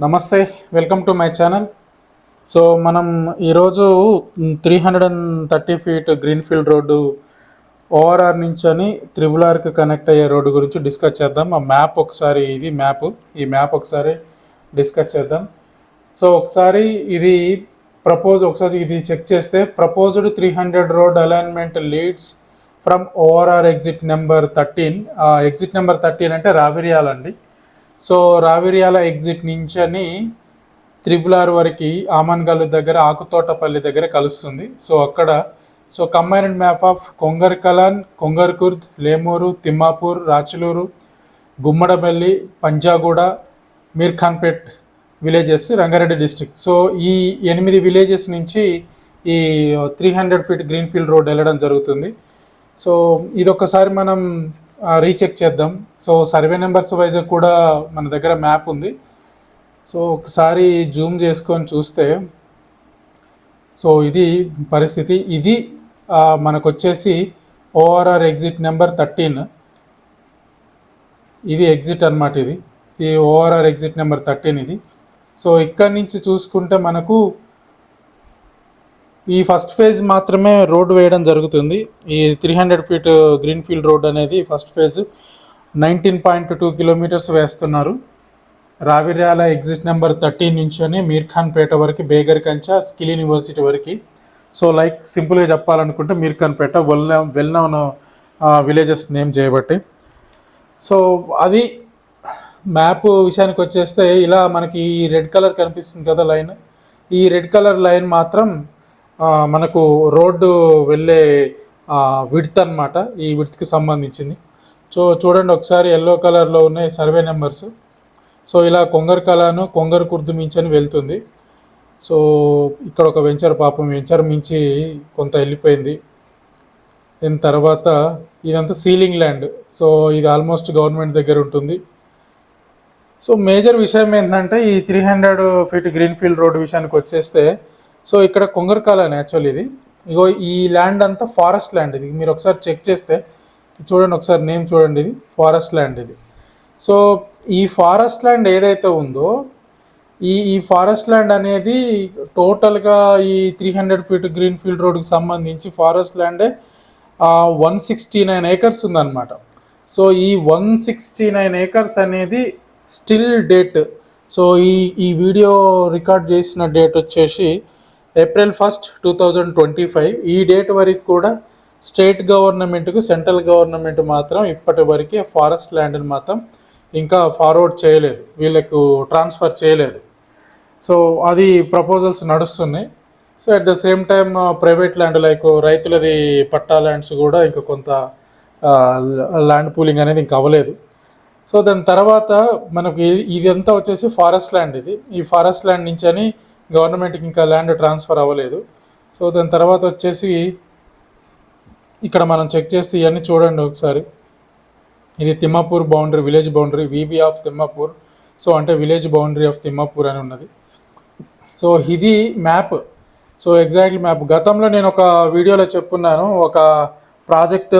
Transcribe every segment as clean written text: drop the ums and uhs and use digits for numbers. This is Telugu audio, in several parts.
నమస్తే, welcome to my channel. So మనం ఈరోజు 330 ఫీట్ గ్రీన్ఫీల్డ్ రోడ్డు ఓఆర్ఆర్ నుంచి అని త్రిబుల్ ఆర్కి కనెక్ట్ అయ్యే రోడ్డు గురించి డిస్కస్ చేద్దాం. ఆ మ్యాప్ ఒకసారి ఈ మ్యాప్ ఒకసారి డిస్కస్ చేద్దాం. సో ఒకసారి ఒకసారి ఇది చెక్ చేస్తే proposed 300 road alignment leads from ORR exit number 13. Exit number 13 అంటే రావిర్యాల్ అండి. సో రావిర్యాల ఎగ్జిట్ నుంచి అని త్రిబుల్ ఆర్ వరకు ఆమన్గల్లు దగ్గర ఆకుతోటపల్లి దగ్గర కలుస్తుంది. So combined map of Kongarkalan, Kongarkurd, Lemuru, Thimmapur, Rachaluru, Gummadapalli, Panjaguda, Mirkhanpet villages, Rangareddy district. So ఈ 8 విలేజెస్ నుంచి ఈ 300 ఫీట్ గ్రీన్ఫీల్డ్ రోడ్ వెళ్ళడం జరుగుతుంది. సో ఇదొకసారి మనం రీచెక్ చేద్దాం. సో సర్వే నెంబర్స్ వైజ్ కూడా మన దగ్గర మ్యాప్ ఉంది. సో ఒకసారి జూమ్ చేసుకొని చూస్తే సో ఇది పరిస్థితి. ఇది మనకు వచ్చేసి ఓఆర్ఆర్ ఎగ్జిట్ నెంబర్ 13. ఇది ఎగ్జిట్ అనమాట. ఇది ఓఆర్ఆర్ ఎగ్జిట్ నెంబర్ 13 ఇది. సో ఇక్కడి నుంచి చూసుకుంటే మనకు ఈ ఫస్ట్ ఫేజ్ మాత్రమే రోడ్డు వేయడం జరుగుతుంది. ఈ 300 ఫీట్ గ్రీన్ఫీల్డ్ రోడ్ అనేది ఫస్ట్ ఫేజ్ 19.2 కిలోమీటర్స్ వేస్తున్నారు. రావిర్యాల ఎగ్జిట్ నెంబర్ 13 నుంచి అని మీర్ఖాన్పేట వరకు, బేగర్కంచ, స్కిల్ యూనివర్సిటీ వరకు. సో లైక్ సింపుల్గా చెప్పాలనుకుంటే Meerkhanpet well known villages name చేయబట్టి. సో అది మ్యాప్ విషయానికి వచ్చేస్తే ఇలా మనకి ఈ రెడ్ కలర్ కనిపిస్తుంది కదా లైన్, ఈ రెడ్ కలర్ లైన్ మాత్రం మనకు రోడ్డు వెళ్ళే విడ్త్ అనమాట. ఈ విడ్త్కి సంబంధించింది. సో చూడండి ఒకసారి ఎల్లో కలర్లో ఉన్నాయి సర్వే నెంబర్స్. సో ఇలా కొంగర్కలాను, కొంగర్కుర్ద్ మించి అని వెళ్తుంది. సో ఇక్కడ ఒక వెంచర్ మించి కొంత వెళ్ళిపోయింది. దీని తర్వాత ఇదంతా సీలింగ్ ల్యాండ్. సో ఇది ఆల్మోస్ట్ గవర్నమెంట్ దగ్గర ఉంటుంది. సో మేజర్ విషయం ఏంటంటే ఈ 300 ఫీట్ గ్రీన్ఫీల్డ్ రోడ్ విషయానికి వచ్చేస్తే, సో ఇక్కడ కొంగర్కలాన్ యాక్చువల్ ఇది. ఇగో ఈ ల్యాండ్ అంతా ఫారెస్ట్ ల్యాండ్. ఇది మీరు ఒకసారి చెక్ చేస్తే చూడండి, ఒకసారి నేమ్ చూడండి, ఇది ఫారెస్ట్ ల్యాండ్ ఇది. సో ఈ ఫారెస్ట్ ల్యాండ్ ఏదైతే ఉందో ఈ ఫారెస్ట్ ల్యాండ్ అనేది టోటల్గా ఈ 300 ఫీట్ గ్రీన్ఫీల్డ్ రోడ్కి సంబంధించి ఫారెస్ట్ ల్యాండే 169 ఏకర్స్ ఉందన్నమాట. సో ఈ 169 ఏకర్స్ అనేది స్టిల్ డేట్. సో ఈ వీడియో రికార్డ్ చేసిన డేట్ వచ్చేసి April 1st, 2025. ఈ డేట్ వరకు కూడా స్టేట్ గవర్నమెంట్కు, సెంట్రల్ గవర్నమెంట్ మాత్రం ఇప్పటి వరకే ఫారెస్ట్ ల్యాండ్ని మాత్రం ఇంకా ఫార్వర్డ్ చేయలేదు, వీళ్ళకు ట్రాన్స్ఫర్ చేయలేదు. సో అది ప్రపోజల్స్ నడుస్తున్నాయి. So at the same time private land like రైతులది పట్టా ల్యాండ్స్ కూడా ఇంకా కొంత ల్యాండ్ పూలింగ్ అనేది ఇంకా అవ్వలేదు. సో దాని తర్వాత మనకు ఇదంతా వచ్చేసి ఫారెస్ట్ ల్యాండ్. ఈ ఫారెస్ట్ ల్యాండ్ నుంచి అని గవర్నమెంట్కి ఇంకా ల్యాండ్ ట్రాన్స్ఫర్ అవ్వలేదు. సో దాని తర్వాత వచ్చేసి ఇక్కడ మనం చెక్ చేస్తే ఇవన్నీ చూడండి ఒకసారి. ఇది Thimmapur boundary, village boundary, VB of Thimmapur. So అంటే విలేజ్ బౌండరీ ఆఫ్ తిమ్మాపూర్ అని ఉన్నది. సో ఇది మ్యాప్. So exactly map. గతంలో నేను ఒక వీడియోలో చెప్పున్నాను, ఒక ప్రాజెక్ట్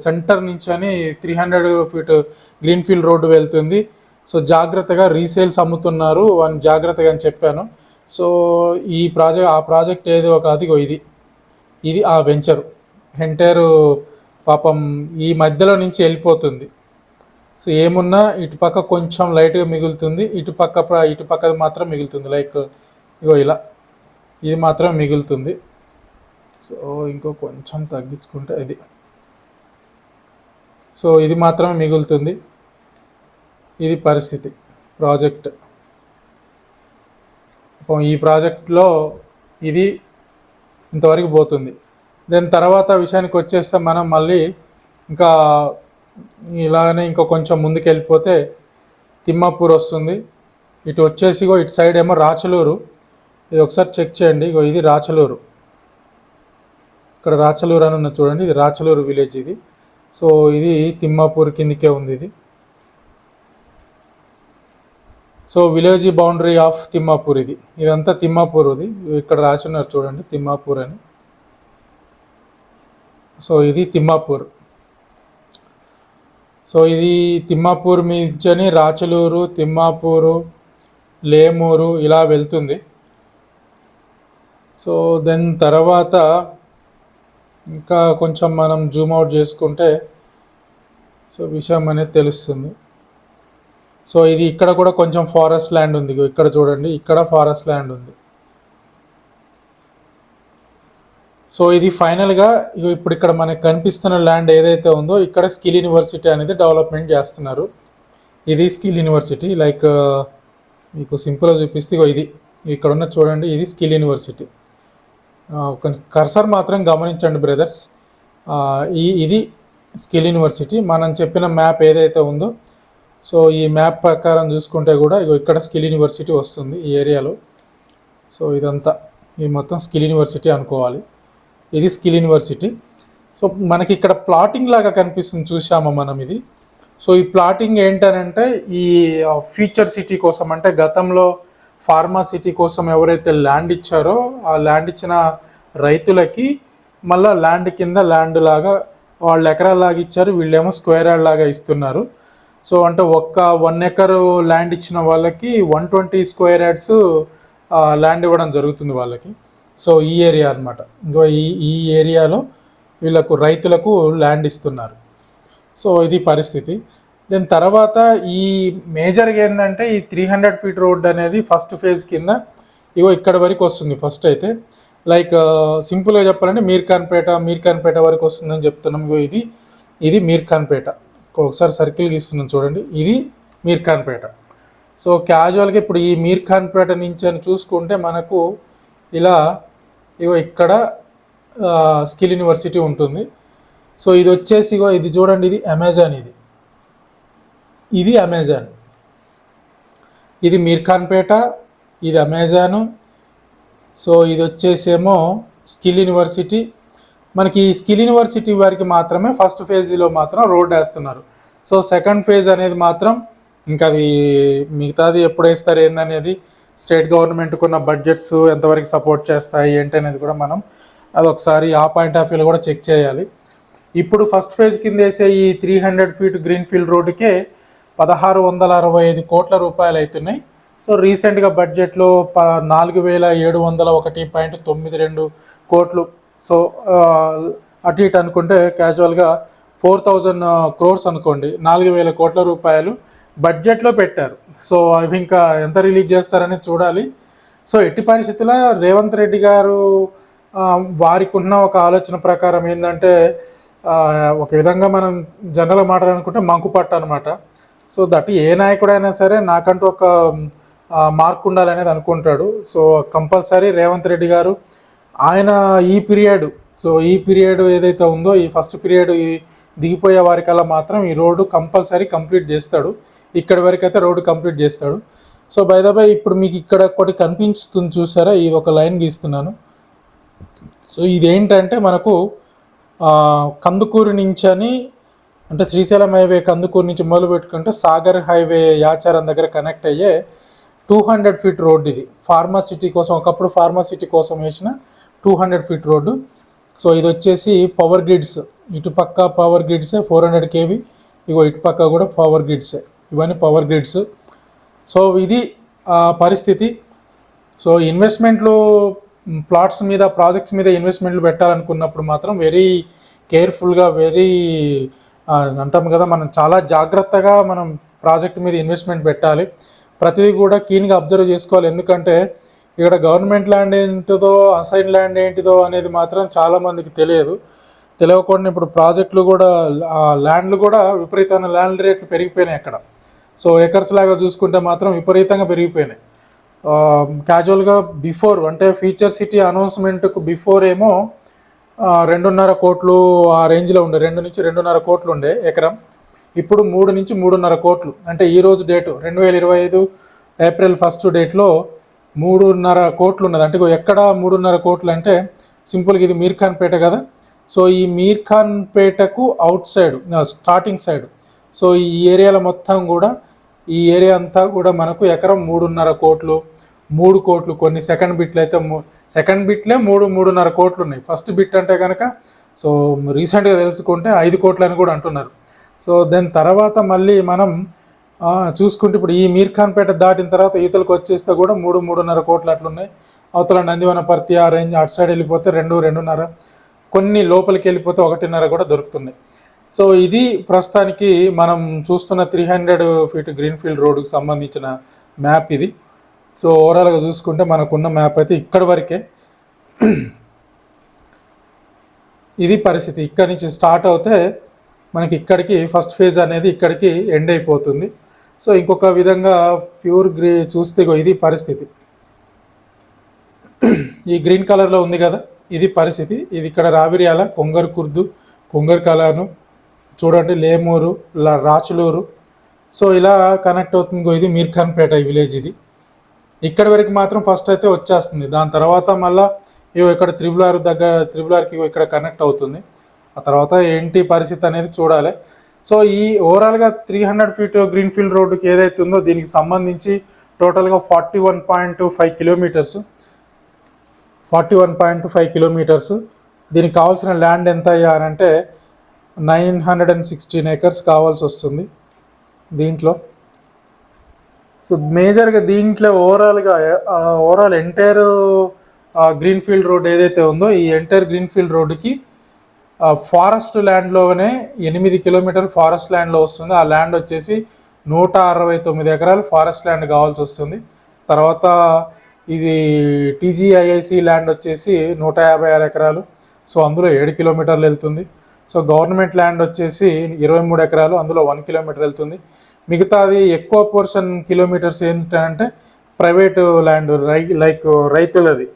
సెంటర్ నుంచి అని 300 ఫీట్ గ్రీన్ఫీల్డ్ రోడ్డు వెళ్తుంది. సో జాగ్రత్తగా రీసేల్స్ అమ్ముతున్నారు అని జాగ్రత్తగా అని చెప్పాను. సో ఆ ప్రాజెక్ట్ ఏదో ఒక అదిగో ఇది ఆ వెంచరు ఎంటైర్ పాపం ఈ మధ్యలో నుంచి వెళ్ళిపోతుంది. సో ఏమున్నా ఇటుపక్క కొంచెం లైట్గా మిగులుతుంది, ఇటుపక్కది మాత్రం మిగులుతుంది. లైక్ ఇగో ఇలా ఇది మాత్రం మిగులుతుంది. సో ఇంకో కొంచెం తగ్గించుకుంటే ఇది. సో ఇది మాత్రమే మిగులుతుంది. ఇది పరిస్థితి ప్రాజెక్ట్. ఈ ప్రాజెక్ట్లో ఇది ఇంతవరకు పోతుంది. దాని తర్వాత విషయానికి వచ్చేస్తే మనం మళ్ళీ ఇంకా ఇలాగనే ఇంకో కొంచెం ముందుకు వెళ్ళిపోతే తిమ్మాపూర్ వస్తుంది. ఇటు వచ్చేసి ఇటు సైడ్ ఏమో రాచలూరు. ఇది ఒకసారి చెక్ చేయండి. ఇది రాచలూరు. ఇక్కడ రాచలూరు అని ఉన్న చూడండి, ఇది రాచలూరు విలేజ్ ఇది. సో ఇది తిమ్మాపూర్ కిందికే ఉంది ఇది. So village boundary of Thimmapur ఇదంతా తిమ్మాపూర్. ఇక్కడ రాసున్నారు చూడండి, తిమ్మాపూర్ అని. సో ఇది తిమ్మాపూర్. సో ఇది తిమ్మాపూర్ మించని రాచలూరు, తిమ్మాపూరు, లేమూరు ఇలా వెళ్తుంది. సో దెన్ తర్వాత ఇంకా కొంచెం మనం జూమ్ అవుట్ చేసుకుంటే సో విషయం అనేది తెలుస్తుంది. సో ఇది ఇక్కడ కూడా కొంచెం ఫారెస్ట్ ల్యాండ్ ఉంది. ఇక్కడ చూడండి, ఇక్కడ ఫారెస్ట్ ల్యాండ్ ఉంది. సో ఇది ఫైనల్గా ఇప్పుడు ఇక్కడ మనకి కనిపిస్తున్న ల్యాండ్ ఏదైతే ఉందో ఇక్కడ స్కిల్ యూనివర్సిటీ అనేది డెవలప్మెంట్ చేస్తున్నారు. ఇది స్కిల్ యూనివర్సిటీ. లైక్ మీకు సింపుల్గా చూపిస్తే ఇది ఇక్కడ ఉన్న చూడండి, ఇది స్కిల్ యూనివర్సిటీ. ఒక కర్సర్ మాత్రం గమనించండి బ్రదర్స్. ఇది స్కిల్ యూనివర్సిటీ. మనం చెప్పిన మ్యాప్ ఏదైతే ఉందో సో ఈ మ్యాప్ ప్రకారం చూసుకుంటే కూడా ఇక్కడ స్కిల్ యూనివర్సిటీ వస్తుంది ఈ ఏరియాలో. సో ఇదంతా ఇది మొత్తం స్కిల్ యూనివర్సిటీ అనుకోవాలి. ఇది స్కిల్ యూనివర్సిటీ. సో మనకి ఇక్కడ ప్లాటింగ్ లాగా కనిపిస్తుంది, చూసామా మనం ఇది. సో ఈ ప్లాటింగ్ ఏంటనంటే ఈ ఫ్యూచర్ సిటీ కోసం, అంటే గతంలో ఫార్మా సిటీ కోసం ఎవరైతే ల్యాండ్ ఇచ్చారో ఆ ల్యాండ్ ఇచ్చిన రైతులకి మళ్ళీ ల్యాండ్ కింద ల్యాండ్ లాగా వాళ్ళు ఎకరాలాగా ఇచ్చారు, వీళ్ళేమో స్క్వేర్ యార్డ్ లాగా ఇస్తున్నారు. సో అంటే 1 ఎకరు ల్యాండ్ ఇచ్చిన వాళ్ళకి 120 స్క్వేర్ యార్డ్స్ ల్యాండ్ ఇవ్వడం జరుగుతుంది వాళ్ళకి. సో ఈ ఏరియా అనమాట. సో ఈ ఏరియాలో వీళ్ళకు రైతులకు ల్యాండ్ ఇస్తున్నారు. సో ఇది పరిస్థితి. దెన్ తర్వాత ఈ మేజర్గా ఏంటంటే ఈ 300 ఫీట్ రోడ్ అనేది ఫస్ట్ ఫేజ్ కింద ఇక్కడ వరకు వస్తుంది. ఫస్ట్ అయితే లైక్ సింపుల్గా చెప్పాలంటే మీర్ఖాన్పేట వరకు వస్తుందని చెప్తున్నాం. ఇది మీర్ఖాన్పేట. ఒకసారి సర్కిల్ గీస్తున్నాం చూడండి, ఇది మీర్ఖాన్పేట. సో క్యాజువల్గా ఇప్పుడు ఈ మీర్ఖాన్పేట నుంచి అని చూసుకుంటే మనకు ఇలా ఇక్కడ స్కిల్ యూనివర్సిటీ ఉంటుంది. సో ఇది వచ్చేసి ఇది చూడండి, ఇది అమెజాన్. ఇది అమెజాన్, ఇది మీర్ఖాన్పేట, ఇది అమెజాను. సో ఇది వచ్చేసేమో స్కిల్ యూనివర్సిటీ. మనకి ఈ స్కిల్ యూనివర్సిటీ వారికి మాత్రమే ఫస్ట్ ఫేజ్లో మాత్రం రోడ్ వేస్తున్నారు. సో సెకండ్ ఫేజ్ అనేది మాత్రం ఇంకా అది మిగతాది ఎప్పుడు వేస్తారు ఏందనేది స్టేట్ గవర్నమెంట్కి ఉన్న బడ్జెట్స్ ఎంతవరకు సపోర్ట్ చేస్తాయి ఏంటి అనేది కూడా మనం అది ఒకసారి ఆ పాయింట్ ఆఫ్ వ్యూలో కూడా చెక్ చేయాలి. ఇప్పుడు ఫస్ట్ ఫేజ్ కింద వేసే ఈ 300 ఫీట్ గ్రీన్ ఫీల్డ్ రోడ్డుకే 1665 కోట్ల రూపాయలు అవుతున్నాయి. సో రీసెంట్గా బడ్జెట్లో 4701.92 కోట్లు. సో అటు ఇటు అనుకుంటే క్యాజువల్గా 4000 crores అనుకోండి, 4000 కోట్ల రూపాయలు బడ్జెట్లో పెట్టారు. సో అవి ఇంకా ఎంత రిలీజ్ చేస్తారని చూడాలి. సో ఎట్టి పరిస్థితుల్లో రేవంత్ రెడ్డి గారు వారికి ఉన్న ఒక ఆలోచన ప్రకారం ఏంటంటే ఒక విధంగా మనం జనరల్గా మాట్లాడాలనుకుంటే మంకుపట్టు అనమాట. సో దట్ ఏ నాయకుడైనా సరే నాకంటూ ఒక మార్క్ ఉండాలనేది అనుకుంటాడు. సో కంపల్సరీ రేవంత్ రెడ్డి గారు ఆయన ఈ పీరియడ్ ఏదైతే ఉందో ఈ ఫస్ట్ పీరియడ్ దిగిపోయే వారికల్లా మాత్రం ఈ రోడ్డు కంపల్సరీ కంప్లీట్ చేస్తాడు. ఇక్కడి వరకు అయితే రోడ్డు కంప్లీట్ చేస్తాడు. సో బై ద బై ఇప్పుడు మీకు ఇక్కడ ఒకటి కనిపిస్తుంది చూసారా, ఇది ఒక లైన్ గీస్తున్నాను. సో ఇదేంటంటే మనకు కందుకూరు నుంచి అంటే శ్రీశైలం హైవే కందుకూరు నుంచి మొదలు పెట్టుకుంటే సాగర్ హైవే యాచారం దగ్గర కనెక్ట్ అయ్యే 200 ఫీట్ రోడ్డు. ఇది ఫార్మా సిటీ కోసం, ఒకప్పుడు ఫార్మా సిటీ కోసం వేసిన 200 ఫీట్ రోడ్డు. సో ఇది వచ్చేసి పవర్ గ్రిడ్స్, ఇటుపక్క పవర్ గ్రిడ్సే 400 kV, ఇటుపక్క కూడా పవర్ గ్రిడ్సే, ఇవన్నీ పవర్ గ్రిడ్స్. సో ఇది పరిస్థితి. సో ఇన్వెస్ట్మెంట్లు ప్లాట్స్ మీద ప్రాజెక్ట్స్ మీద ఇన్వెస్ట్మెంట్లు పెట్టాలనుకున్నప్పుడు మాత్రం వెరీ కేర్ఫుల్గా అంటాం కదా, మనం చాలా జాగ్రత్తగా మనం ప్రాజెక్ట్ మీద ఇన్వెస్ట్మెంట్ పెట్టాలి. ప్రతిదీ కూడా క్లీన్గా అబ్జర్వ్ చేసుకోవాలి. ఎందుకంటే ఇక్కడ గవర్నమెంట్ ల్యాండ్ ఏంటిదో అసైన్ ల్యాండ్ ఏంటిదో అనేది మాత్రం చాలామందికి తెలియకుండా ఇప్పుడు ప్రాజెక్టులు కూడా ల్యాండ్లు కూడా విపరీతమైన ల్యాండ్ రేట్లు పెరిగిపోయినాయి అక్కడ. సో ఏకర్స్ లాగా చూసుకుంటే మాత్రం విపరీతంగా పెరిగిపోయినాయి. క్యాజువల్గా బిఫోర్ అంటే ఫ్యూచర్ సిటీ అనౌన్స్మెంట్కు బిఫోర్ ఏమో 2.5 కోట్లు ఆ రేంజ్లో ఉండే, 2 నుంచి 2.5 కోట్లు ఉండే ఎకరం. ఇప్పుడు 3 నుంచి 3.5 కోట్లు. అంటే ఈరోజు డేటు 2025 ఏప్రిల్ 1 డేట్లో 3.5 కోట్లు ఉన్నది. అంటే ఎక్కడ 3.5 కోట్లు అంటే సింపుల్గా ఇది మీర్ఖాన్పేట కదా. సో ఈ మీర్ఖాన్పేటకు outside starting side, so ఈ ఏరియాలో మొత్తం కూడా ఈ ఏరియా అంతా కూడా మనకు ఎకరం 3.5 కోట్లు, 3 కోట్లు. కొన్ని సెకండ్ బిట్లు అయితే సెకండ్ బిట్లే 3.5 కోట్లు ఉన్నాయి. ఫస్ట్ బిట్ అంటే కనుక సో రీసెంట్గా తెలుసుకుంటే 5 కోట్లు అని కూడా అంటున్నారు. సో దాని తర్వాత మళ్ళీ మనం చూసుకుంటే ఇప్పుడు ఈ మీర్ఖాన్పేట దాటిన తర్వాత ఈతలకు వచ్చేస్తే కూడా 3-3.5 కోట్లు అట్లున్నాయి. అవతల నందివనపర్తి ఆ రేంజ్ అటు సైడ్ వెళ్ళిపోతే 2-2.5, కొన్ని లోపలికి వెళ్ళిపోతే 1.5 కూడా దొరుకుతున్నాయి. సో ఇది ప్రస్తుతానికి మనం చూస్తున్న 300 ఫీట్ గ్రీన్ఫీల్డ్ రోడ్డుకు సంబంధించిన మ్యాప్ ఇది. సో ఓవరాల్గా చూసుకుంటే మనకున్న మ్యాప్ అయితే ఇక్కడి వరకే. ఇది పరిస్థితి. ఇక్కడి నుంచి స్టార్ట్ అవుతే మనకి ఇక్కడికి ఫస్ట్ ఫేజ్ అనేది ఇక్కడికి ఎండ్ అయిపోతుంది. సో ఇంకొక విధంగా ప్యూర్ చూస్తే ఇది పరిస్థితి. ఈ గ్రీన్ కలర్లో ఉంది కదా, ఇది పరిస్థితి. ఇది ఇక్కడ రావిర్యాల, కొంగర్ కుర్దు, కొంగర్ కలాను చూడండి, లేమూరు, రాచులూరు. సో ఇలా కనెక్ట్ అవుతుంది. ఇది మీర్ఖాన్పేట విలేజ్. ఇది ఇక్కడి వరకు మాత్రం ఫస్ట్ అయితే వచ్చేస్తుంది. దాని తర్వాత మళ్ళీ ఇక్కడ త్రిబులార్కి ఇక్కడ కనెక్ట్ అవుతుంది. ఆ తర్వాత ఏంటి పరిస్థితి అనేది చూడాలి. సో ఈ ఓవరాల్గా 300 ఫీట్ గ్రీన్ఫీల్డ్ రోడ్డుకి ఏదైతే ఉందో దీనికి సంబంధించి టోటల్గా 41.5 కిలోమీటర్స్. 41.5 కిలోమీటర్స్. దీనికి కావాల్సిన ల్యాండ్ ఎంత అయ్యారంటే 916 acres కావాల్సి వస్తుంది దీంట్లో. సో మేజర్గా దీంట్లో ఓవరాల్ ఎంటైర్ గ్రీన్ఫీల్డ్ రోడ్ ఏదైతే ఉందో ఈ ఎంటైర్ గ్రీన్ఫీల్డ్ రోడ్డుకి ఫారెస్ట్ ల్యాండ్లోనే 8 కిలోమీటర్ ఫారెస్ట్ ల్యాండ్లో వస్తుంది. ఆ ల్యాండ్ వచ్చేసి 169 ఎకరాలు ఫారెస్ట్ ల్యాండ్ కావాల్సి వస్తుంది. తర్వాత ఇది టీజీఐఐసి ల్యాండ్ వచ్చేసి 156 ఎకరాలు. సో అందులో 7 కిలోమీటర్లు వెళ్తుంది. సో గవర్నమెంట్ ల్యాండ్ వచ్చేసి 23 ఎకరాలు, అందులో 1 కిలోమీటర్ వెళ్తుంది. మిగతాది ఎక్కువ పోర్షన్ కిలోమీటర్స్ ఏంటంటే ప్రైవేటు ల్యాండ్, లైక్ రైతులది.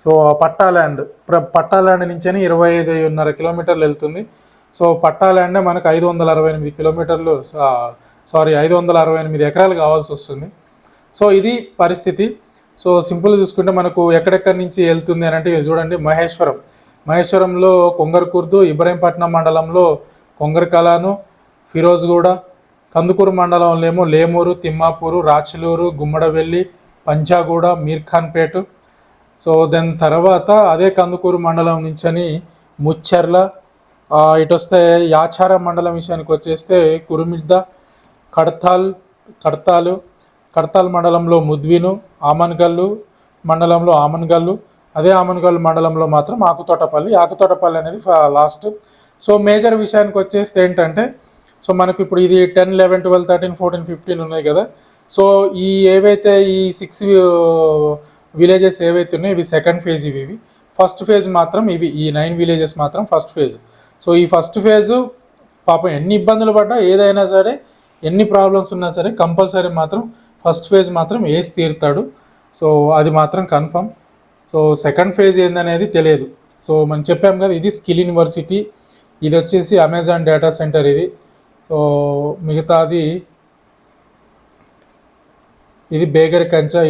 సో పట్టా ల్యాండ్ నుంచే 25.5 కిలోమీటర్లు వెళ్తుంది. సో పట్టా ల్యాండే మనకు 568 కిలోమీటర్లు 568 ఎకరాలు కావాల్సి వస్తుంది. సో ఇది పరిస్థితి. సో సింపుల్ చూసుకుంటే మనకు ఎక్కడెక్కడి నుంచి వెళ్తుంది అని అంటే చూడండి, మహేశ్వరంలో కొంగర్ కుర్దు, ఇబ్రహీంపట్నం మండలంలో కొంగర్ కలాను, ఫిరోజ్గూడ, కందుకూరు మండలంలో ఏమో లేమూరు, తిమ్మాపూరు, రాచులూరు, గుమ్మడవెల్లి, పంచాగూడ, మీర్ఖాన్పేట. సో దాని తర్వాత అదే కందుకూరు మండలం నుంచని ముచ్చర్ల, ఇటు వస్తే యాచార మండలం విషయానికి వచ్చేస్తే కురుమిద్ద, కడతాల్ మండలంలో ముద్విను, ఆమన్గల్లు మండలంలో ఆమన్గల్లు, అదే ఆమన్గల్లు మండలంలో మాత్రం ఆకుతోటపల్లి అనేది లాస్ట్. సో మేజర్ విషయానికి వచ్చేస్తే ఏంటంటే, సో మనకు ఇప్పుడు ఇది 10, 11, 12, 13, 14, 15 ఉన్నాయి కదా. సో ఏవైతే ఈ 6 విలేజెస్ ఏవైతే ఉన్నాయో ఇవి సెకండ్ ఫేజ్. ఇవి ఫస్ట్ ఫేజ్ మాత్రం ఈ 9 విలేజెస్ మాత్రం ఫస్ట్ ఫేజ్. సో ఈ ఫస్ట్ ఫేజు పాపం ఎన్ని ఇబ్బందులు పడ్డా, ఏదైనా సరే, ఎన్ని ప్రాబ్లమ్స్ ఉన్నా సరే కంపల్సరీ మాత్రం ఫస్ట్ ఫేజ్ మాత్రం వేసి తీరుతాడు. సో అది మాత్రం కన్ఫర్మ్. సో సెకండ్ ఫేజ్ ఏందనేది తెలియదు. సో మనం చెప్పాం కదా, ఇది స్కిల్ యూనివర్సిటీ, ఇది వచ్చేసి అమెజాన్ డేటా సెంటర్. ఇది సో మిగతాది ఇది బేగర్ కంచా.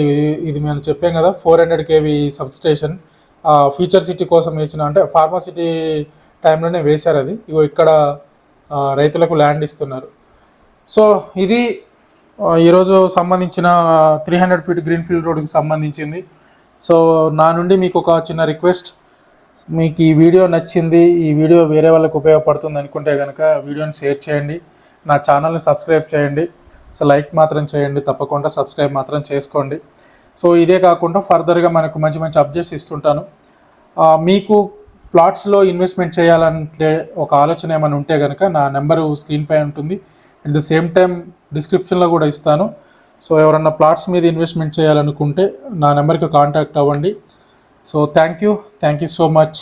ఇది మనం చెప్పాం కదా 400 kV సబ్స్టేషన్. ఫ్యూచర్ సిటీ కోసం వేసిన, అంటే ఫార్మాసిటీ టైంలోనే వేశారు అది. ఇక్కడ రైతులకు ల్యాండ్ ఇస్తున్నారు. సో ఇది ఈరోజు సంబంధించిన 300 ఫీట్ గ్రీన్ఫీల్డ్ రోడ్కి సంబంధించింది. సో నా నుండి మీకు ఒక చిన్న రిక్వెస్ట్, మీకు ఈ వీడియో నచ్చింది, ఈ వీడియో వేరే వాళ్ళకి ఉపయోగపడుతుంది అనుకుంటే కనుక వీడియోని షేర్ చేయండి, నా ఛానల్ని సబ్స్క్రైబ్ చేయండి. సో లైక్ మాత్రం చేయండి, తప్పకుండా సబ్స్క్రైబ్ మాత్రం చేసుకోండి. సో ఇదే కాకుండా ఫర్దర్గా మనకు మంచి మంచి అప్డేట్స్ ఇస్తుంటాను. మీకు ప్లాట్స్లో ఇన్వెస్ట్మెంట్ చేయాలంటే ఒక ఆలోచన ఏమైనా ఉంటే కనుక నా నెంబరు స్క్రీన్పై ఉంటుంది. అట్ ద సేమ్ టైం డిస్క్రిప్షన్లో కూడా ఇస్తాను. సో ఎవరన్నా ప్లాట్స్ మీద ఇన్వెస్ట్మెంట్ చేయాలనుకుంటే నా నెంబర్కి కాంటాక్ట్ అవ్వండి. So thank you so much.